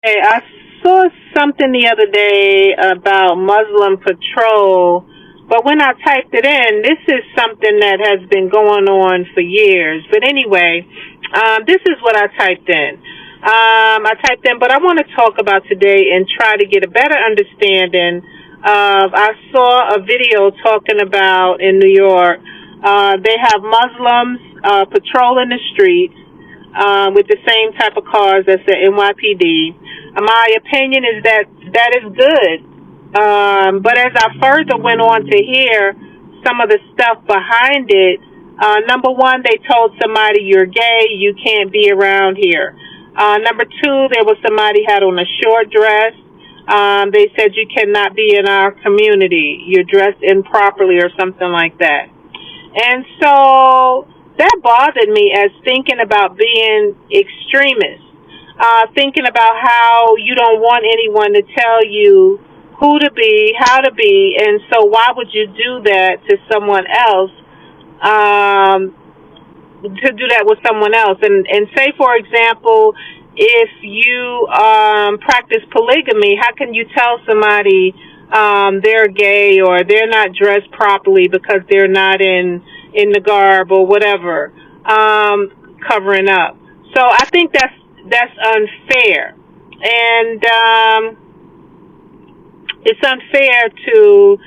Hey, I saw something the other day about Muslim patrol, but when I typed it in, this is something that has been going on for years. But anyway, this is what I typed in. But I want to talk about today and try to get a better understanding of. I saw a video talking about in New York. They have Muslims patrolling the streets with the same type of cars as the NYPD. My opinion is that that is good. But as I further went on to hear some of the stuff behind it, number one, they told somebody, you're gay, you can't be around here. Number two, there was somebody had on a short dress. They said you cannot be in our community. You're dressed improperly or something like that. And so that bothered me as thinking about being extremist, thinking about how you don't want anyone to tell you who to be, how to be, and so why would you do that to someone else, to do that with someone else? And say, for example, if you practice polygamy, how can you tell somebody they're gay or they're not dressed properly because they're not in the garb or whatever, covering up? So I think that's unfair, and it's unfair to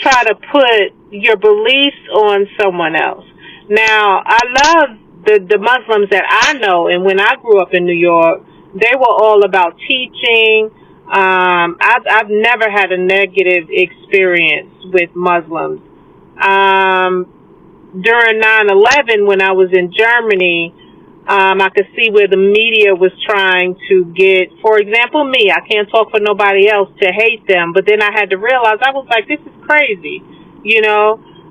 try to put your beliefs on someone else. Now, I love the Muslims that I know, and when I grew up in New York, they were all about teaching. I've never had a negative experience with Muslims. During 9/11, when I was in Germany, I could see where the media was trying to get, for example, me. I can't talk for nobody else, to hate them. But then I had to realize, I was like, this is crazy,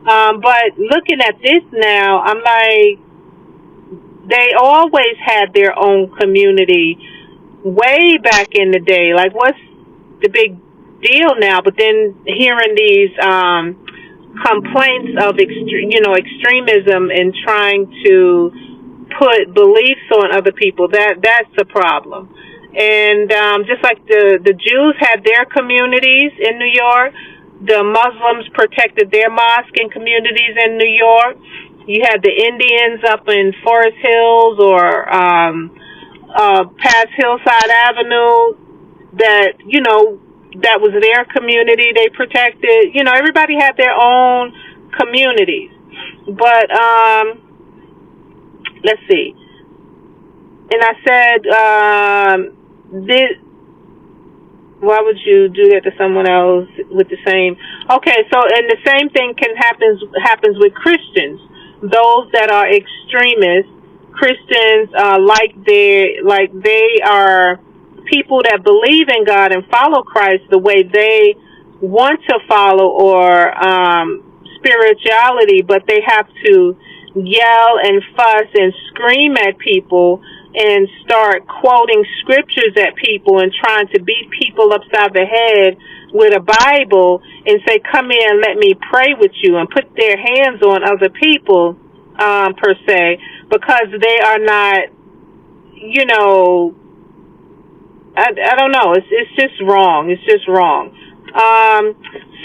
But looking at this now, I'm like, they always had their own community way back in the day. Like, what's the big deal now? But then hearing these complaints of extremism and trying to put beliefs on other people, that's a problem. And just like the Jews had their communities in New York, the Muslims protected their mosque and communities in New York. You had the Indians up in Forest Hills or past Hillside Avenue that was their community they protected. Everybody had their own communities. But let's see. And I said, why would you do that to someone else with the same? Okay, so and the same thing happens with Christians. Those that are extremists, Christians, they are people that believe in God and follow Christ the way they want to follow, or spirituality, but they have to yell and fuss and scream at people and start quoting scriptures at people and trying to beat people upside the head with a Bible and say, come here and let me pray with you, and put their hands on other people, per se, because they are not, I don't know. It's just wrong. It's just wrong.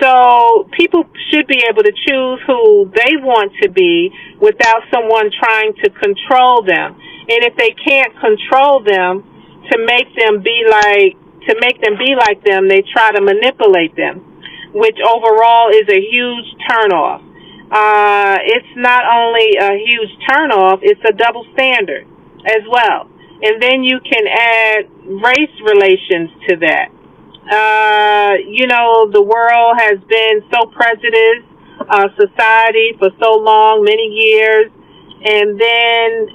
So people should be able to choose who they want to be without someone trying to control them. And if they can't control them, to make them be like them, they try to manipulate them, which overall is a huge turnoff. It's not only a huge turnoff, it's a double standard as well. And then you can add race relations to that. The world has been so prejudiced, society for so long, many years, and then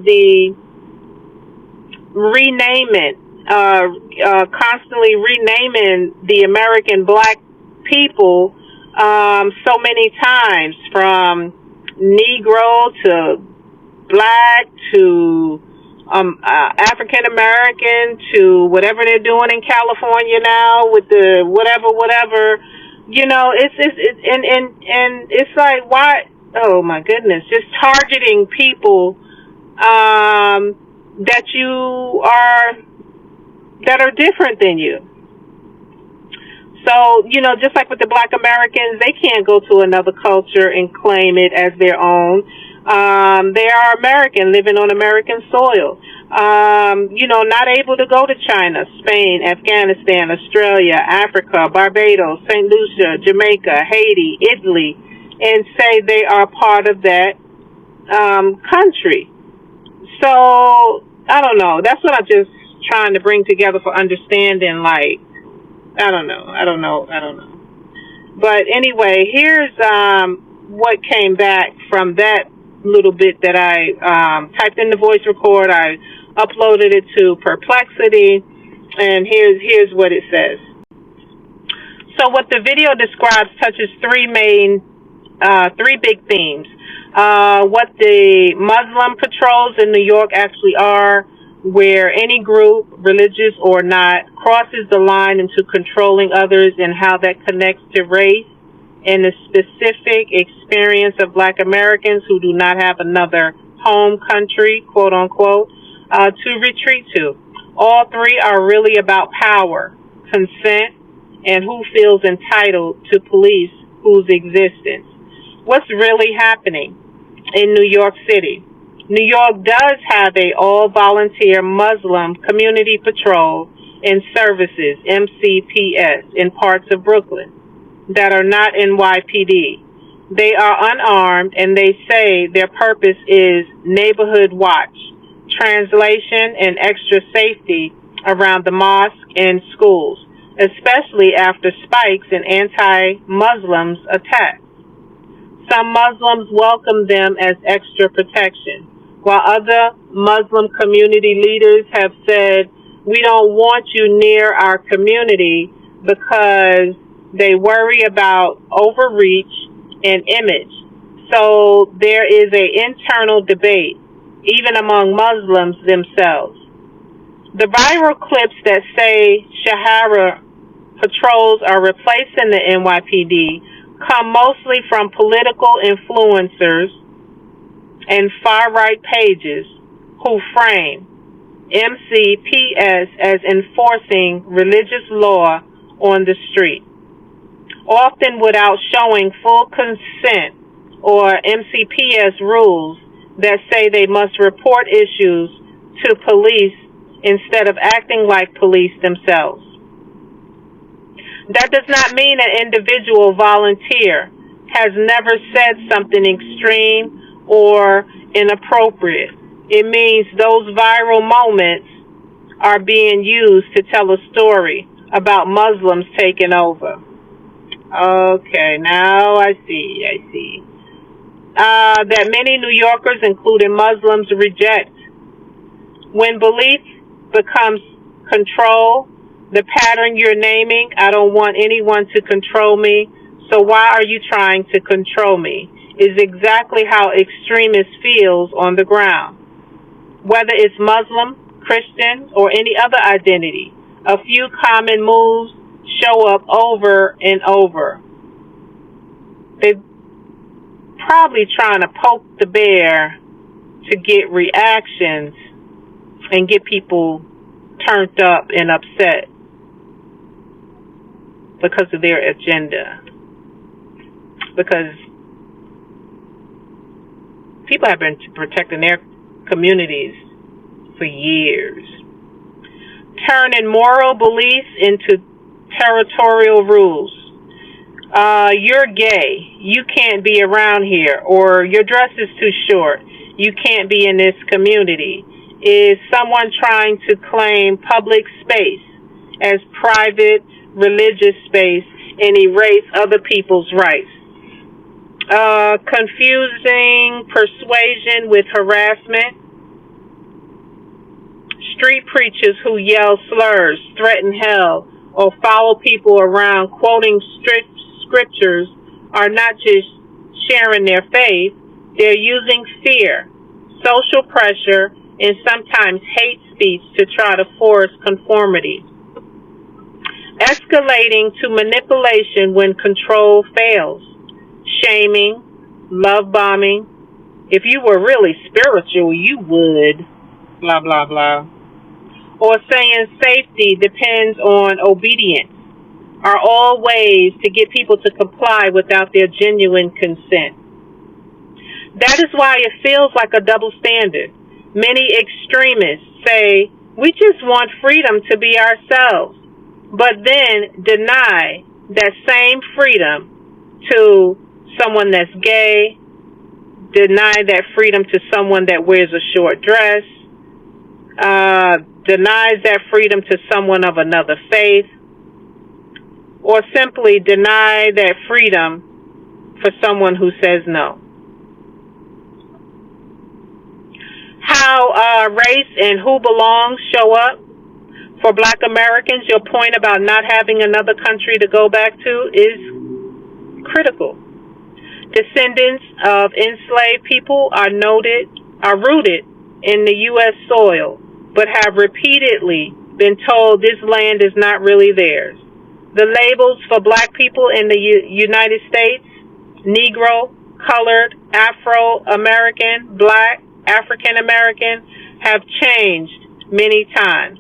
the constantly renaming the American black people so many times, from Negro to black to African American to whatever they're doing in California now with the whatever. It's like, why? Oh my goodness, just targeting people that are different than you. So, just like with the Black Americans, they can't go to another culture and claim it as their own. They are American, living on American soil. Not able to go to China, Spain, Afghanistan, Australia, Africa, Barbados, St. Lucia, Jamaica, Haiti, Italy, and say they are part of that country. So, I don't know. That's what I'm just trying to bring together for understanding, like, I don't know. But anyway, here's what came back from that little bit that I typed in the voice record. I uploaded it to Perplexity, and here's what it says. So what the video describes touches three big themes. What the Muslim patrols in New York actually are, where any group, religious or not, crosses the line into controlling others, and how that connects to race and the specific experience of Black Americans who do not have another home country, quote unquote, to retreat to. All three are really about power, consent, and who feels entitled to police whose existence. What's really happening in New York City? New York does have a all-volunteer Muslim community patrol and services, MCPS, in parts of Brooklyn that are not NYPD. They are unarmed, and they say their purpose is neighborhood watch, translation, and extra safety around the mosque and schools, especially after spikes in anti-Muslims attacks. Some Muslims welcome them as extra protection, while other Muslim community leaders have said, we don't want you near our community because they worry about overreach and image. So there is an internal debate, even among Muslims themselves. The viral clips that say Shahara patrols are replacing the NYPD come mostly from political influencers and far-right pages who frame MCPS as enforcing religious law on the street, often without showing full consent or MCPS rules that say they must report issues to police instead of acting like police themselves. That does not mean an individual volunteer has never said something extreme or inappropriate. It means those viral moments are being used to tell a story about Muslims taking over. Okay, now I see. That many New Yorkers, including Muslims, reject. When belief becomes control, the pattern you're naming, I don't want anyone to control me, so why are you trying to control me, is exactly how extremist feels on the ground. Whether it's Muslim, Christian, or any other identity, a few common moves show up over and over. They're probably trying to poke the bear to get reactions and get people turned up and upset because of their agenda. Because people have been protecting their communities for years. Turning moral beliefs into territorial rules. You're gay. You can't be around here. Or your dress is too short. You can't be in this community. Is someone trying to claim public space as private religious space and erase other people's rights. Confusing persuasion with harassment. Street preachers who yell slurs, threaten hell, or follow people around quoting scriptures are not just sharing their faith, they're using fear, social pressure, and sometimes hate speech to try to force conformity. Escalating to manipulation when control fails. Shaming, love bombing. If you were really spiritual, you would. blah, blah, blah. Or saying safety depends on obedience are all ways to get people to comply without their genuine consent. That is why it feels like a double standard. Many extremists say, we just want freedom to be ourselves, but then deny that same freedom to someone that's gay, deny that freedom to someone that wears a short dress, denies that freedom to someone of another faith, or simply deny that freedom for someone who says no. How race and who belongs show up for Black Americans, your point about not having another country to go back to is critical. Descendants of enslaved people are rooted in the U.S. soil, but have repeatedly been told this land is not really theirs. The labels for Black people in the United States, Negro, colored, Afro-American, Black, African-American, have changed many times.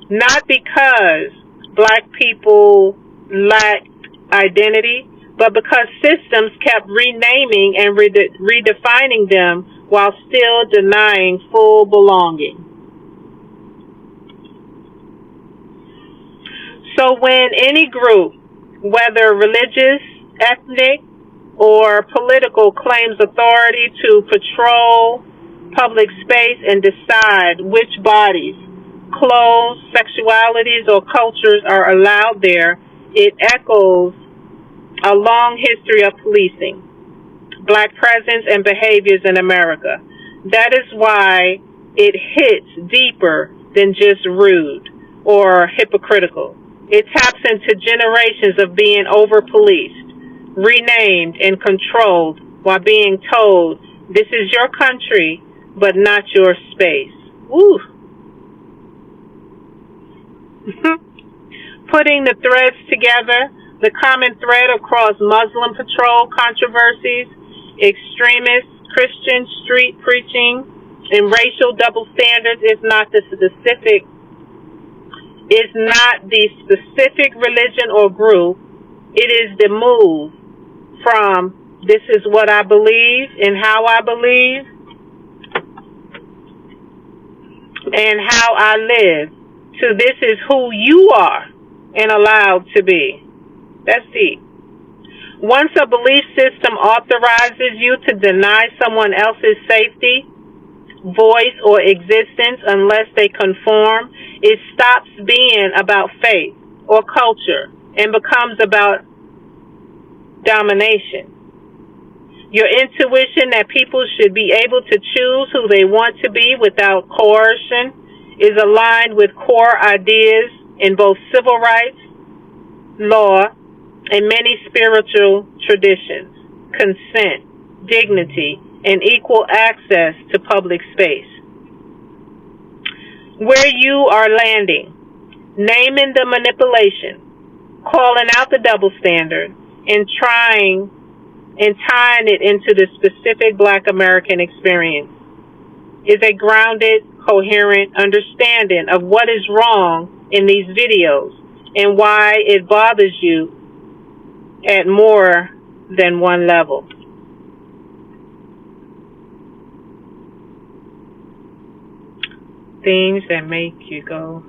Not because Black people lacked identity, but because systems kept renaming and redefining them while still denying full belonging. So when any group, whether religious, ethnic, or political, claims authority to patrol public space and decide which bodies, clothes, sexualities, or cultures are allowed there, it echoes a long history of policing Black presence and behaviors in America. That is why it hits deeper than just rude or hypocritical. It taps into generations of being over-policed, renamed, and controlled while being told, this is your country, but not your space. Woo! Putting the threads together, the common thread across Muslim patrol controversies, extremist Christian street preaching, and racial double standards is not the specific religion or group. It is the move from this is what I believe and how I believe and how I live to this is who you are and allowed to be. That's deep. Once a belief system authorizes you to deny someone else's safety, voice, or existence unless they conform, it stops being about faith or culture and becomes about domination. Your intuition that people should be able to choose who they want to be without coercion is aligned with core ideas in both civil rights, law, and many spiritual traditions: consent, dignity, and equal access to public space. Where you are landing, naming the manipulation, calling out the double standard, and tying it into the specific Black American experience is a grounded, coherent understanding of what is wrong in these videos and why it bothers you at more than one level. Things that make you go,